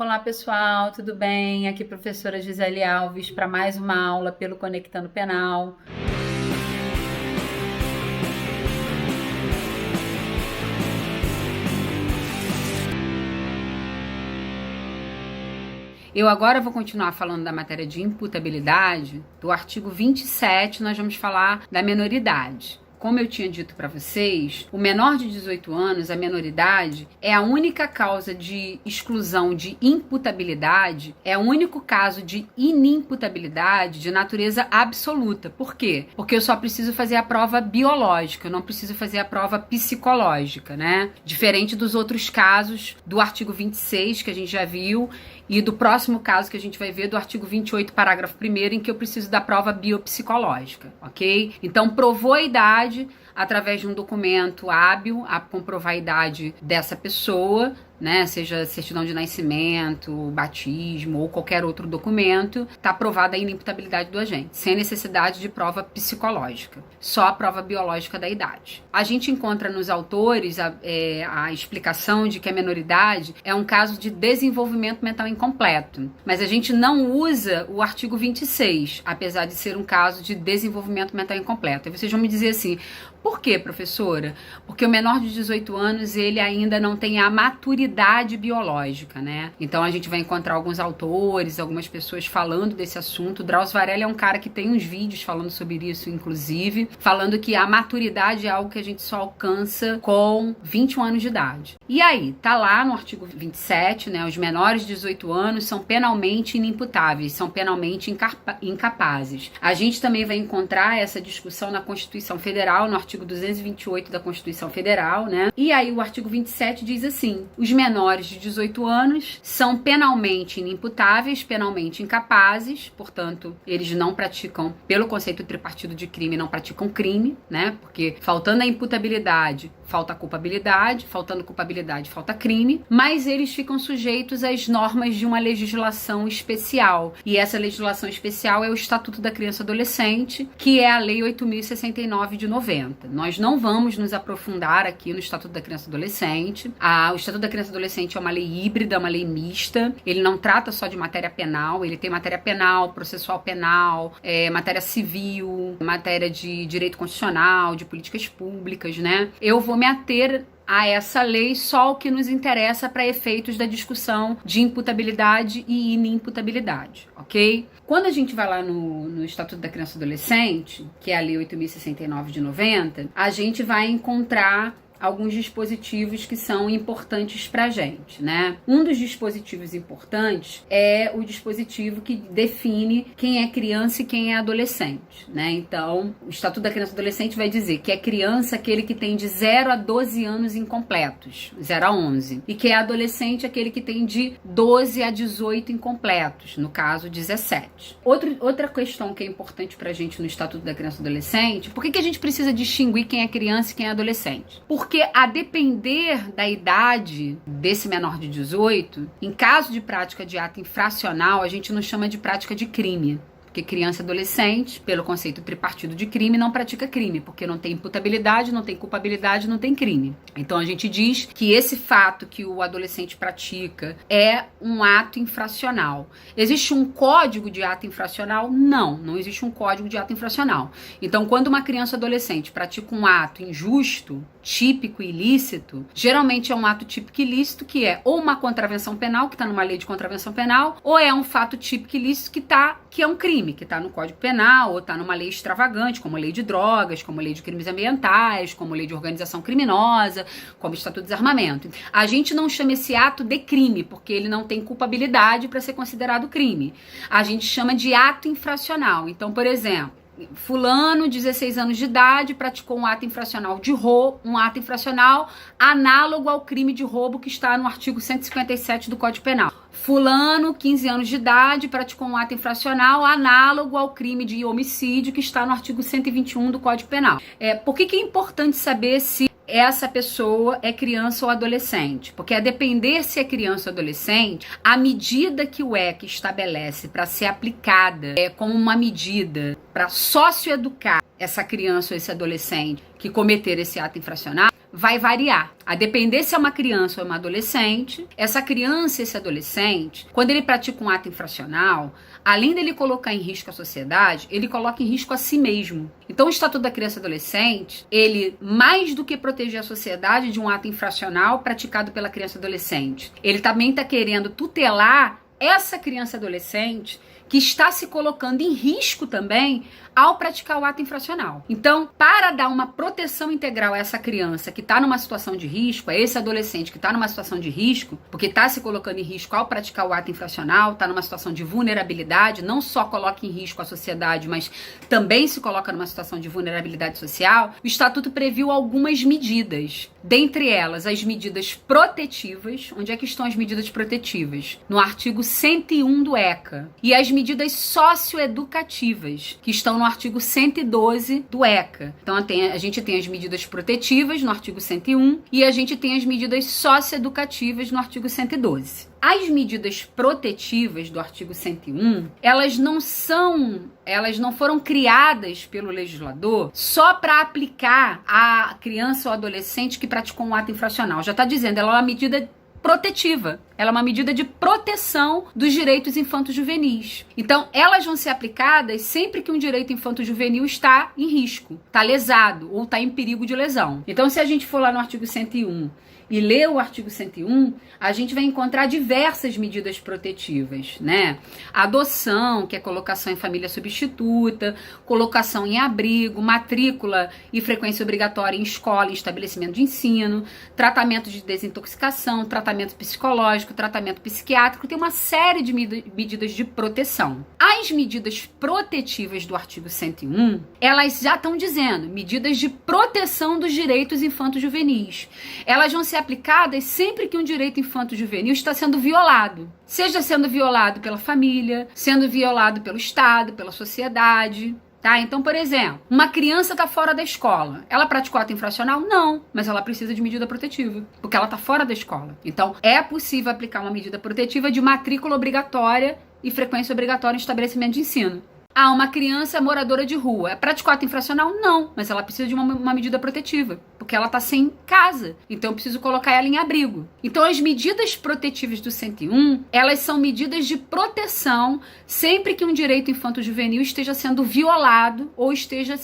Olá pessoal, tudo bem? Aqui é a professora Gisele Alves para mais uma aula pelo Conectando Penal. Eu agora vou continuar falando da matéria de imputabilidade. Do artigo 27, nós vamos falar da menoridade. Como eu tinha dito para vocês, o menor de 18 anos, a menoridade, é a única causa de exclusão de imputabilidade, é o único caso de inimputabilidade de natureza absoluta. Por quê? Porque eu só preciso fazer a prova biológica, eu não preciso fazer a prova psicológica, né? Diferente dos outros casos do artigo 26, que a gente já viu, e do próximo caso que a gente vai ver, do artigo 28, parágrafo 1º, em que eu preciso da prova biopsicológica, ok? Então, provou a idade através de um documento hábil a comprovar a idade dessa pessoa, né, seja certidão de nascimento, batismo ou qualquer outro documento, está aprovada a inimputabilidade do agente, sem necessidade de prova psicológica, só a prova biológica da idade. A gente encontra nos autores a explicação de que a menoridade é um caso de desenvolvimento mental incompleto, mas a gente não usa o artigo 26, apesar de ser um caso de desenvolvimento mental incompleto. E vocês vão me dizer assim, por quê, professora? Porque o menor de 18 anos, ele ainda não tem a maturidade biológica, né? Então a gente vai encontrar alguns autores, algumas pessoas falando desse assunto. Drauzio Varela é um cara que tem uns vídeos falando sobre isso, inclusive, falando que a maturidade é algo que a gente só alcança com 21 anos de idade. E aí, tá lá no artigo 27, né? Os menores de 18 anos são penalmente inimputáveis, são penalmente incapazes. A gente também vai encontrar essa discussão na Constituição Federal, no artigo 228 da Constituição Federal, né? E aí o artigo 27 diz assim: os menores de 18 anos são penalmente inimputáveis, penalmente incapazes, portanto, eles não praticam, pelo conceito tripartido de crime, não praticam crime, né? Porque faltando a imputabilidade, falta a culpabilidade, faltando culpabilidade, falta crime, mas eles ficam sujeitos às normas de uma legislação especial. E essa legislação especial é o Estatuto da Criança e Adolescente, que é a Lei 8.069 de 90. Nós não vamos nos aprofundar aqui no Estatuto da Criança e Adolescente. O Estatuto da Criança e Adolescente é uma lei híbrida, uma lei mista. Ele não trata só de matéria penal, ele tem matéria penal, processual penal, matéria civil, matéria de direito constitucional, de políticas públicas, né? Eu vou me ater a essa lei só o que nos interessa para efeitos da discussão de imputabilidade e inimputabilidade, ok? Quando a gente vai lá no Estatuto da Criança e Adolescente, que é a Lei 8.069 de 90, a gente vai encontrar alguns dispositivos que são importantes para a gente, né? Um dos dispositivos importantes é o dispositivo que define quem é criança e quem é adolescente, né? Então, o Estatuto da Criança e Adolescente vai dizer que é criança aquele que tem de 0 a 12 anos incompletos, 0 a 11, e que é adolescente aquele que tem de 12 a 18 incompletos, no caso 17. Outra questão que é importante para a gente no Estatuto da Criança e Adolescente, por que a gente precisa distinguir quem é criança e quem é adolescente? Porque a depender da idade desse menor de 18, em caso de prática de ato infracional, a gente não chama de prática de crime. Porque criança e adolescente, pelo conceito tripartido de crime, não pratica crime, porque não tem imputabilidade, não tem culpabilidade, não tem crime. Então a gente diz que esse fato que o adolescente pratica é um ato infracional. Existe um código de ato infracional? Não existe um código de ato infracional. Então quando uma criança ou adolescente pratica um ato injusto, típico e ilícito, geralmente é um ato típico e ilícito que é ou uma contravenção penal, que está numa lei de contravenção penal, ou é um fato típico e ilícito que é um crime, que está no Código Penal, ou está numa lei extravagante, como a lei de drogas, como a lei de crimes ambientais, como a lei de organização criminosa, como o Estatuto de Desarmamento. A gente não chama esse ato de crime, porque ele não tem culpabilidade para ser considerado crime. A gente chama de ato infracional. Então, por exemplo, fulano, 16 anos de idade, praticou um ato infracional de roubo, um ato infracional análogo ao crime de roubo que está no artigo 157 do Código Penal. Fulano, 15 anos de idade, praticou um ato infracional análogo ao crime de homicídio que está no artigo 121 do Código Penal. Por que é importante saber se essa pessoa é criança ou adolescente? Porque a depender se é criança ou adolescente, a medida que o ECA estabelece para ser aplicada como uma medida para socioeducar essa criança ou esse adolescente que cometer esse ato infracional, vai variar. A depender se é uma criança ou uma adolescente, essa criança, esse adolescente, quando ele pratica um ato infracional, além dele colocar em risco a sociedade, ele coloca em risco a si mesmo. Então, o Estatuto da Criança e Adolescente, ele, mais do que proteger a sociedade de um ato infracional praticado pela criança e adolescente, ele também está querendo tutelar essa criança e adolescente que está se colocando em risco também ao praticar o ato infracional. Então, para dar uma proteção integral a essa criança que está numa situação de risco, a esse adolescente que está numa situação de risco, porque está se colocando em risco ao praticar o ato infracional, está numa situação de vulnerabilidade, não só coloca em risco a sociedade, mas também se coloca numa situação de vulnerabilidade social, o Estatuto previu algumas medidas. Dentre elas, as medidas protetivas. Onde é que estão as medidas protetivas? No artigo 101 do ECA. E as medidas socioeducativas, que estão no artigo 112 do ECA. Então, a gente tem as medidas protetivas no artigo 101 e a gente tem as medidas socioeducativas no artigo 112. As medidas protetivas do artigo 101, elas não foram criadas pelo legislador só para aplicar à criança ou adolescente que praticou um ato infracional. Já está dizendo, ela é uma medida protetiva. Ela é uma medida de proteção dos direitos infanto-juvenis. Então, elas vão ser aplicadas sempre que um direito infanto-juvenil está em risco, está lesado ou está em perigo de lesão. Então, se a gente for lá no artigo 101 e ler o artigo 101, a gente vai encontrar diversas medidas protetivas, né? Adoção, que é colocação em família substituta, colocação em abrigo, matrícula e frequência obrigatória em escola e estabelecimento de ensino, tratamento de desintoxicação, tratamento psicológico, tratamento psiquiátrico, tem uma série de medidas de proteção. As medidas protetivas do artigo 101, elas já estão dizendo medidas de proteção dos direitos infanto-juvenis. Elas vão ser aplicadas sempre que um direito infanto-juvenil está sendo violado. Seja sendo violado pela família, sendo violado pelo Estado, pela sociedade. Tá? Então, por exemplo, uma criança está fora da escola. Ela praticou ato infracional? Não, mas ela precisa de medida protetiva, porque ela está fora da escola. Então, é possível aplicar uma medida protetiva de matrícula obrigatória e frequência obrigatória em estabelecimento de ensino. Ah, uma criança moradora de rua. Praticou ato infracional? Não, mas ela precisa de uma medida protetiva, porque ela está sem casa. Então, eu preciso colocar ela em abrigo. Então, as medidas protetivas do 101, elas são medidas de proteção sempre que um direito infanto-juvenil esteja sendo violado ou esteja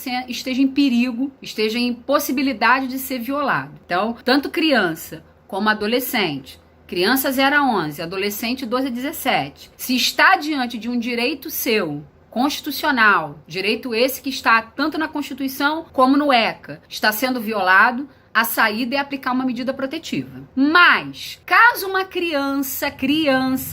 em perigo, esteja em possibilidade de ser violado. Então, tanto criança como adolescente, criança 0 a 11, adolescente 12 a 17, se está diante de um direito seu, constitucional, direito esse que está tanto na Constituição como no ECA, está sendo violado, a saída é aplicar uma medida protetiva. Mas, caso uma criança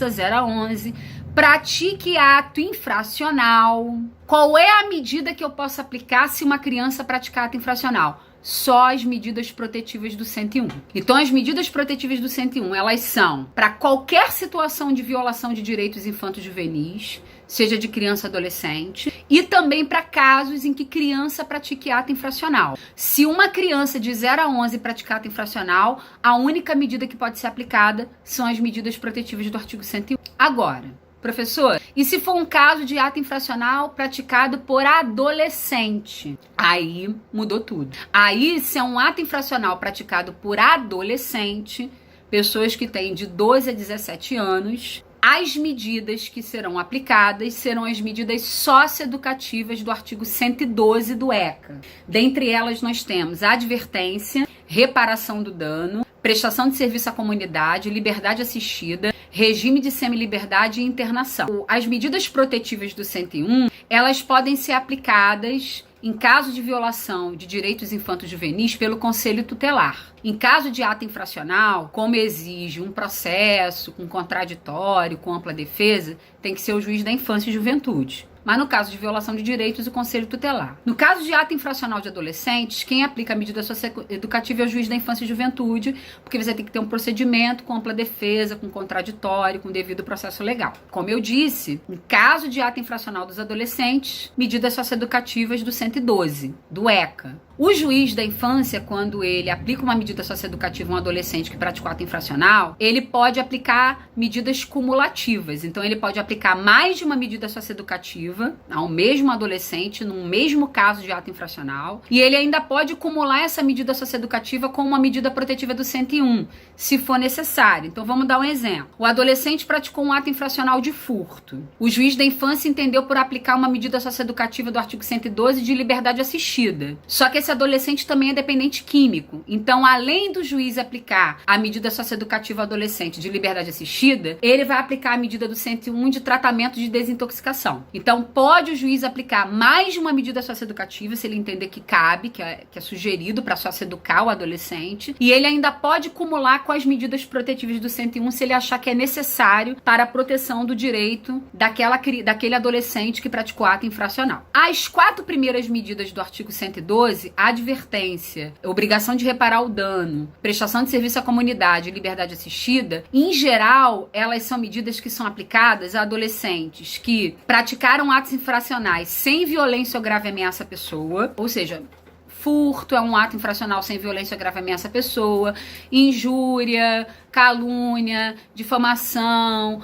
0 a 11, pratique ato infracional, qual é a medida que eu posso aplicar se uma criança praticar ato infracional? Só as medidas protetivas do 101. Então, as medidas protetivas do 101, elas são para qualquer situação de violação de direitos infanto-juvenis, seja de criança ou adolescente, e também para casos em que criança pratique ato infracional. Se uma criança de 0 a 11 praticar ato infracional, a única medida que pode ser aplicada são as medidas protetivas do artigo 101. Agora, professor, e se for um caso de ato infracional praticado por adolescente? Aí mudou tudo. Aí, se é um ato infracional praticado por adolescente, pessoas que têm de 12 a 17 anos, as medidas que serão aplicadas serão as medidas socioeducativas do artigo 112 do ECA. Dentre elas, nós temos advertência, reparação do dano, prestação de serviço à comunidade, liberdade assistida, regime de semiliberdade e internação. As medidas protetivas do 101, elas podem ser aplicadas em caso de violação de direitos infanto-juvenis pelo Conselho Tutelar. Em caso de ato infracional, como exige um processo com contraditório, com ampla defesa, tem que ser o juiz da infância e juventude. Mas no caso de violação de direitos, o Conselho Tutelar. No caso de ato infracional de adolescentes, quem aplica a medida socioeducativa é o juiz da infância e juventude, porque você tem que ter um procedimento com ampla defesa, com contraditório, com devido processo legal. Como eu disse, no caso de ato infracional dos adolescentes, medidas socioeducativas do 112, do ECA. O juiz da infância, quando ele aplica uma medida socioeducativa a um adolescente que praticou ato infracional, ele pode aplicar medidas cumulativas. Então, ele pode aplicar mais de uma medida socioeducativa ao mesmo adolescente, no mesmo caso de ato infracional, e ele ainda pode acumular essa medida socioeducativa com uma medida protetiva do 101, se for necessário. Então, vamos dar um exemplo. O adolescente praticou um ato infracional de furto. O juiz da infância entendeu por aplicar uma medida socioeducativa do artigo 112 de liberdade assistida. Só que esse adolescente também é dependente químico. Então, além do juiz aplicar a medida socioeducativa adolescente de liberdade assistida, ele vai aplicar a medida do 101 de tratamento de desintoxicação. Então, pode o juiz aplicar mais de uma medida socioeducativa, se ele entender que cabe, que é sugerido para socioeducar o adolescente, e ele ainda pode acumular com as medidas protetivas do 101 se ele achar que é necessário para a proteção do direito daquele adolescente que praticou ato infracional. As 4 primeiras medidas do artigo 112, advertência, obrigação de reparar o dano, prestação de serviço à comunidade e liberdade assistida, em geral, elas são medidas que são aplicadas a adolescentes que praticaram atos infracionais sem violência ou grave ameaça à pessoa, ou seja, furto é um ato infracional sem violência ou grave ameaça à pessoa, injúria, calúnia, difamação,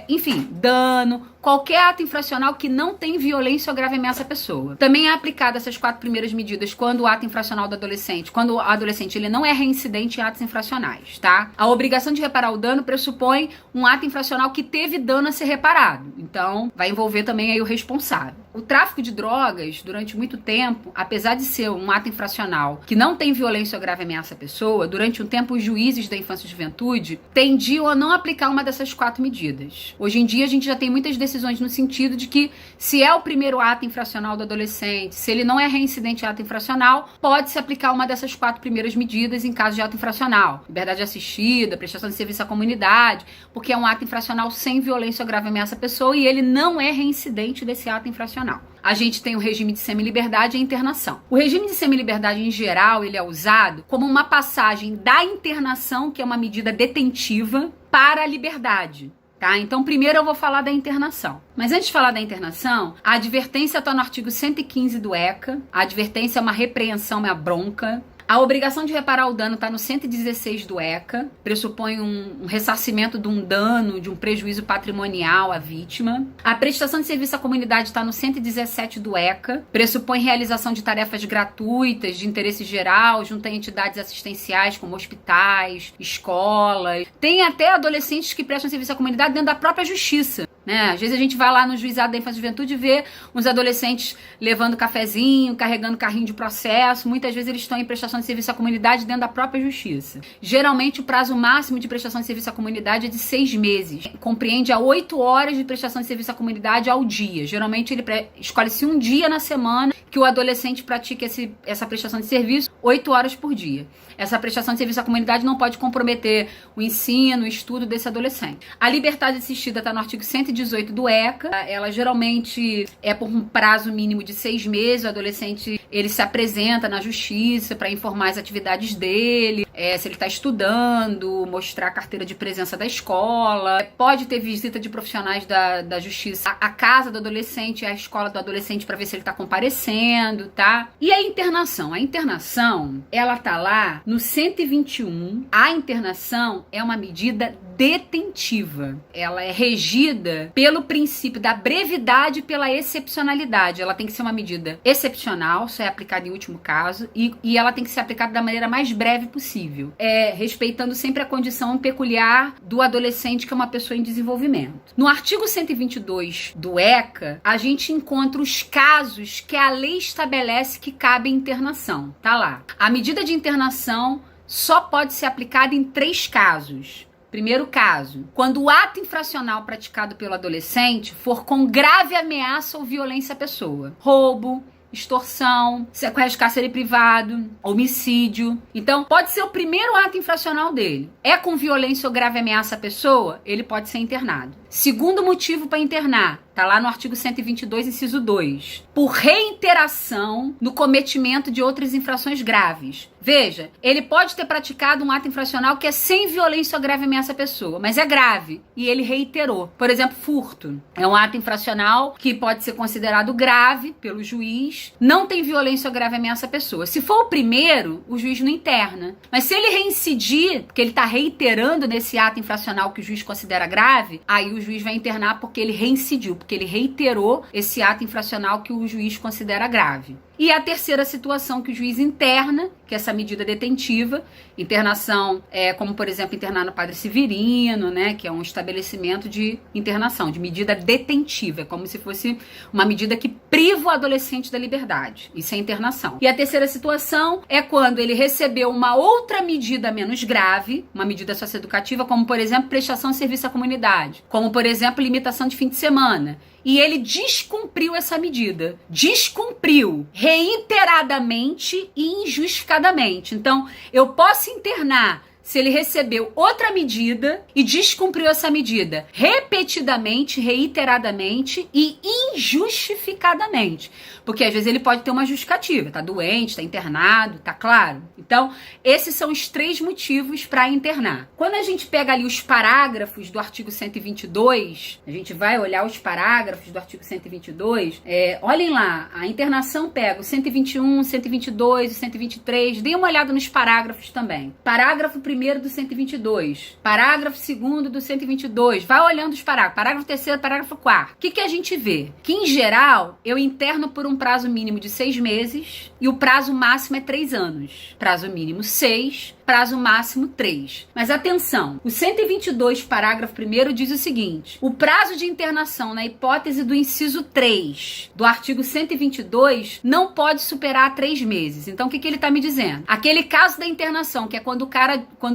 enfim, dano, qualquer ato infracional que não tem violência ou grave ameaça à pessoa. Também é aplicada essas 4 primeiras medidas quando o ato infracional do adolescente, quando o adolescente ele não é reincidente em atos infracionais, tá? A obrigação de reparar o dano pressupõe um ato infracional que teve dano a ser reparado. Então, vai envolver também aí o responsável. O tráfico de drogas, durante muito tempo, apesar de ser um ato infracional que não tem violência ou grave ameaça à pessoa, durante um tempo os juízes da infância e juventude tendiam a não aplicar uma dessas 4 medidas. Hoje em dia a gente já tem muitas decisões no sentido de que se é o primeiro ato infracional do adolescente, se ele não é reincidente em ato infracional, pode-se aplicar uma dessas 4 primeiras medidas em caso de ato infracional. Liberdade assistida, prestação de serviço à comunidade, porque é um ato infracional sem violência ou grave ameaça à pessoa e ele não é reincidente desse ato infracional. A gente tem o regime de semiliberdade e a internação. O regime de semiliberdade, em geral, ele é usado como uma passagem da internação, que é uma medida detentiva, para a liberdade. Tá? Então, primeiro eu vou falar da internação. Mas antes de falar da internação, a advertência está no artigo 115 do ECA. A advertência é uma repreensão, uma bronca. A obrigação de reparar o dano está no 116 do ECA, pressupõe um ressarcimento de um dano, de um prejuízo patrimonial à vítima. A prestação de serviço à comunidade está no 117 do ECA, pressupõe realização de tarefas gratuitas, de interesse geral, junto a entidades assistenciais como hospitais, escolas. Tem até adolescentes que prestam serviço à comunidade dentro da própria justiça. Né? Às vezes a gente vai lá no juizado da infância e juventude e vê uns adolescentes levando cafezinho, carregando carrinho de processo. Muitas vezes eles estão em prestação de serviço à comunidade dentro da própria justiça. Geralmente o prazo máximo de prestação de serviço à comunidade é de 6 meses. Compreende a 8 horas de prestação de serviço à comunidade ao dia. Geralmente ele escolhe-se um dia na semana que o adolescente pratique essa prestação de serviço, 8 horas por dia. Essa prestação de serviço à comunidade não pode comprometer o ensino, o estudo desse adolescente. A liberdade assistida está no artigo 118 do ECA. Ela geralmente é por um prazo mínimo de 6 meses. O adolescente ele se apresenta na justiça para informar as atividades dele, se ele está estudando, mostrar a carteira de presença da escola. Pode ter visita de profissionais da justiça à casa do adolescente, à escola do adolescente para ver se ele está comparecendo, tá? E a internação? A internação, ela tá lá no 121. A internação é uma medida detentiva. Ela é regida pelo princípio da brevidade e pela excepcionalidade. Ela tem que ser uma medida excepcional, só é aplicada em último caso, e ela tem que ser aplicada da maneira mais breve possível, respeitando sempre a condição peculiar do adolescente, que é uma pessoa em desenvolvimento. No artigo 122 do ECA, a gente encontra os casos que a lei estabelece que cabe internação. Tá lá. A medida de internação só pode ser aplicada em 3 casos. Primeiro caso, quando o ato infracional praticado pelo adolescente for com grave ameaça ou violência à pessoa. Roubo, extorsão, sequestro, cárcere privado, homicídio. Então, pode ser o primeiro ato infracional dele. É com violência ou grave ameaça à pessoa, ele pode ser internado. Segundo motivo para internar, Tá lá no artigo 122, inciso 2. Por reiteração no cometimento de outras infrações graves. Veja, ele pode ter praticado um ato infracional que é sem violência ou grave ameaça à pessoa, mas é grave e ele reiterou. Por exemplo, furto. É um ato infracional que pode ser considerado grave pelo juiz, não tem violência ou grave ameaça à pessoa. Se for o primeiro, o juiz não interna. Mas se ele reincidir, porque ele está reiterando nesse ato infracional que o juiz considera grave, aí o juiz vai internar porque ele reincidiu, porque ele reiterou esse ato infracional que o juiz considera grave. E a terceira situação que o juiz interna, que é essa medida detentiva, internação como, por exemplo, internar no Padre Severino, né, que é um estabelecimento de internação, de medida detentiva, é como se fosse uma medida que priva o adolescente da liberdade. Isso é internação. E a terceira situação é quando ele recebeu uma outra medida menos grave, uma medida socioeducativa, como, por exemplo, prestação de serviço à comunidade, como, por exemplo, limitação de fim de semana. E ele descumpriu essa medida. Descumpriu reiteradamente e injustificadamente. Então, eu posso internar se ele recebeu outra medida e descumpriu essa medida repetidamente, reiteradamente e injustificadamente. Porque às vezes ele pode ter uma justificativa, tá doente, tá internado, tá claro? Então, esses são os 3 motivos para internar. Quando a gente pega ali os parágrafos do artigo 122, a gente vai olhar os parágrafos do artigo 122, olhem lá, a internação pega o 121, o 122, o 123, deem uma olhada nos parágrafos também. Parágrafo 1º do 122, parágrafo 2º do 122, vai olhando os parágrafos, parágrafo 3º, parágrafo 4º. O que a gente vê? Que, em geral, eu interno por um prazo mínimo de 6 meses e o prazo máximo é 3 anos. Prazo mínimo 6, prazo máximo 3. Mas atenção, o 122, parágrafo 1º diz o seguinte: o prazo de internação na hipótese do inciso 3 do artigo 122 não pode superar 3 meses. Então, o que ele está me dizendo? Aquele caso da internação, que é quando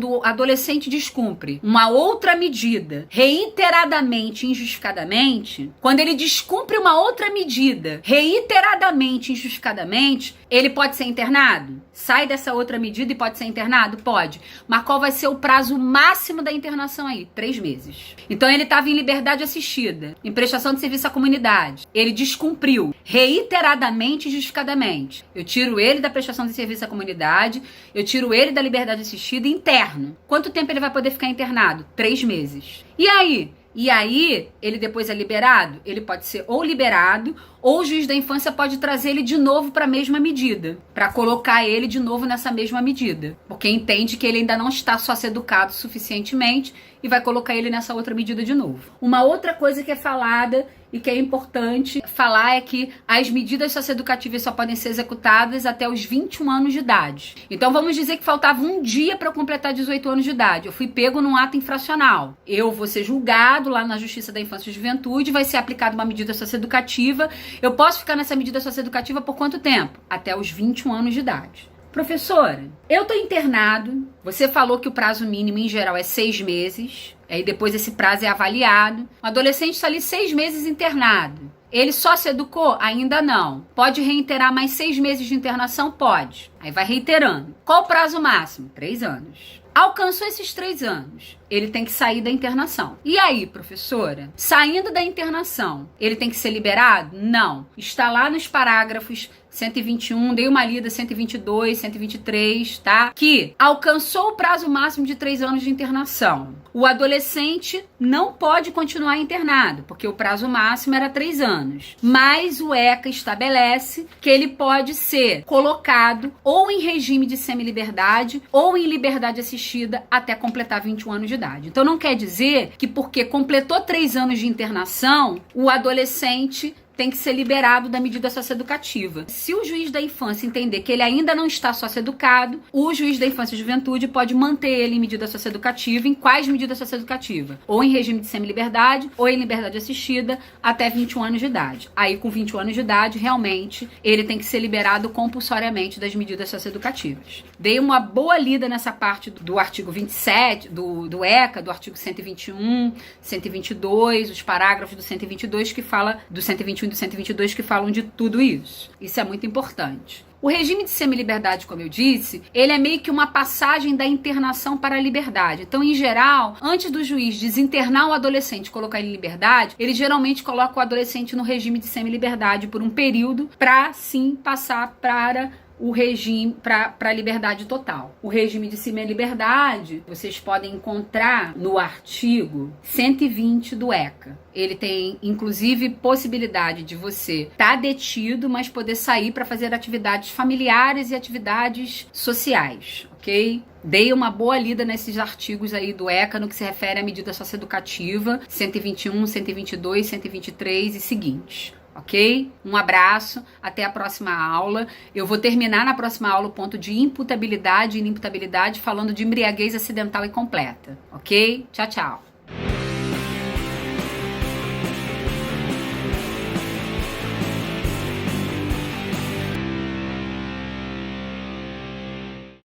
o adolescente descumpre uma outra medida reiteradamente, injustificadamente, quando ele descumpre uma outra medida reiteradamente, injustificadamente, ele pode ser internado? Sai dessa outra medida e pode ser internado? Pode. Mas qual vai ser o prazo máximo da internação aí? 3 meses. Então ele estava em liberdade assistida, em prestação de serviço à comunidade. Ele descumpriu reiteradamente e justificadamente. Eu tiro ele da prestação de serviço à comunidade, eu tiro ele da liberdade assistida e interno. Quanto tempo ele vai poder ficar internado? 3 meses. E aí? E aí, ele depois é liberado? Ele pode ser ou liberado, ou o juiz da infância pode trazer ele de novo para a mesma medida, para colocar ele de novo nessa mesma medida, porque entende que ele ainda não está socioeducado suficientemente e vai colocar ele nessa outra medida de novo. Uma outra coisa que é falada e que é importante falar é que as medidas socioeducativas só podem ser executadas até os 21 anos de idade. Então vamos dizer que faltava um dia para eu completar 18 anos de idade. Eu fui pego num ato infracional. Eu vou ser julgado lá na Justiça da Infância e Juventude, vai ser aplicada uma medida socioeducativa. Eu posso ficar nessa medida socioeducativa por quanto tempo? Até os 21 anos de idade. Professora, eu tô internado, você falou que o prazo mínimo em geral é 6 meses, aí depois esse prazo é avaliado. O adolescente está ali 6 meses internado. Ele só se educou? Ainda não. Pode reiterar mais 6 meses de internação? Pode. Aí vai reiterando. Qual o prazo máximo? 3 anos. Alcançou esses 3 anos, ele tem que sair da internação. E aí, professora? Saindo da internação, ele tem que ser liberado? Não. Está lá nos parágrafos 121, dei uma lida, 122, 123, tá? Que alcançou o prazo máximo de 3 anos de internação. O adolescente não pode continuar internado, porque o prazo máximo era 3 anos. Mas o ECA estabelece que ele pode ser colocado ou em regime de semiliberdade ou em liberdade assistida até completar 21 anos de idade. Então não quer dizer que porque completou 3 anos de internação, o adolescente tem que ser liberado da medida socioeducativa. Se o juiz da infância entender que ele ainda não está socioeducado, o juiz da infância e juventude pode manter ele em medida socioeducativa. Em quais medidas socioeducativas? Ou em regime de semiliberdade, ou em liberdade assistida, até 21 anos de idade. Aí, com 21 anos de idade, realmente, ele tem que ser liberado compulsoriamente das medidas socioeducativas. Dei uma boa lida nessa parte do artigo 27, do ECA, do artigo 121, 122, os parágrafos do 122 que fala do 121 121 e do 122 que falam de tudo isso. Isso é muito importante. O regime de semiliberdade, como eu disse, ele é meio que uma passagem da internação para a liberdade. Então, em geral, antes do juiz desinternar o adolescente e colocar ele em liberdade, ele geralmente coloca o adolescente no regime de semiliberdade por um período para, sim, passar para o regime para a liberdade total. O regime de semiliberdade vocês podem encontrar no artigo 120 do ECA. Ele tem, inclusive, possibilidade de você estar detido, mas poder sair para fazer atividades familiares e atividades sociais, ok? Dei uma boa lida nesses artigos aí do ECA no que se refere à medida socioeducativa 121, 122, 123 e seguintes. Ok? Um abraço, até a próxima aula. Eu vou terminar na próxima aula o ponto de imputabilidade e inimputabilidade falando de embriaguez acidental e completa. Ok? Tchau, tchau.